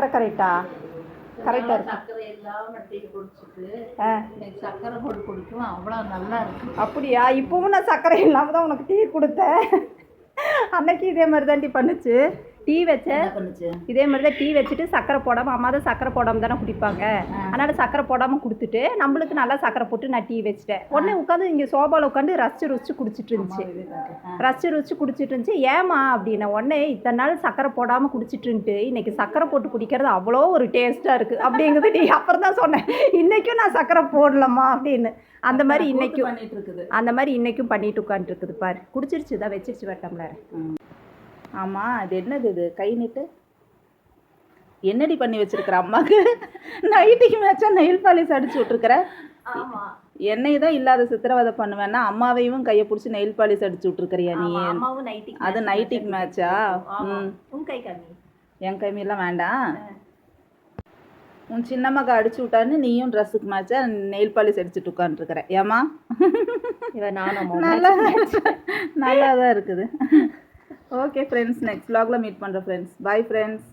சக்கரை கரெக்டா கரெக்டாக இருக்கு. சக்கரை இல்லாமல் டீ குடிச்சிட்டு எனக்கு சக்கரை போட்டு குடிக்கும், அவ்வளோ நல்லா இருக்கு. அப்படியா? இப்போவும் நான் சக்கரை இல்லாமல் தான் உனக்கு டீ கொடுத்தேன். அன்னைக்கு இதே மாதிரி தான் டீ பண்ணுச்சு. டீ வச்சேன் இதே மாதிரி தான். டீ வச்சுட்டு சக்கரை போடாமல், அம்மா தான் சக்கரை போடாமல் தானே குடிப்பாங்க, அதனால் சக்கரை போடாமல் கொடுத்துட்டு நம்மளுக்கு நல்லா சக்கரை போட்டு நான் டீ வச்சுட்டேன். உடனே உட்காந்து இங்கே சோபாவில் உட்காந்து ரசிச்சு குடிச்சிட்டு இருந்துச்சு. ரசிச்சு குடிச்சிட்டு இருந்துச்சு. ஏமா அப்படின்னா, உடனே இத்தனை நாள் சக்கரை போடாமல் குடிச்சிட்டுன்ட்டு இன்னைக்கு சக்கரை போட்டு குடிக்கிறது அவ்வளோ ஒரு டேஸ்ட்டாக இருக்குது அப்படிங்கிறது டீ. அப்புறம் தான் சொன்னேன், இன்றைக்கும் நான் சக்கரை போடலாமா அப்படின்னு. அந்த மாதிரி இன்னைக்கும் பண்ணிட்டு இருக்குது. அந்த மாதிரி இன்னைக்கும் பண்ணிட்டு உட்காந்துருக்குது பாரு. குடிச்சிருச்சு தான், வச்சிருச்சு வட்டம்ல. ஆமாம், அது என்னது இது கை நீட்டு என்னடி பண்ணி வச்சிருக்கிற அம்மாவுக்கு? நைட்டுக்கு மேட்சா நெயில் பாலிஷ் அடிச்சு விட்ருக்குற. என்னை தான் இல்லாத சித்திரவதை பண்ணுவேன்னா அம்மாவையும் கையை பிடிச்சி நெயில் பாலிஷ் அடிச்சு விட்ருக்கிறியா நீ? அது நைட்டுக்கு மேட்சா? என் கைமையெல்லாம் வேண்டாம். உன் சின்னம்மாக்கு அடிச்சு விட்டான்னு நீயும் ட்ரெஸ்ஸுக்கு மேட்சா நெயில் பாலிஷ் அடிச்சுட்டு உட்காந்துருக்குற. ஏமா நல்லா தான் இருக்குது. ஓகே ஃப்ரெண்ட்ஸ், நெக்ஸ்ட் vlogல மீட் பண்ணுறேன் ஃப்ரெண்ட்ஸ். Bye friends.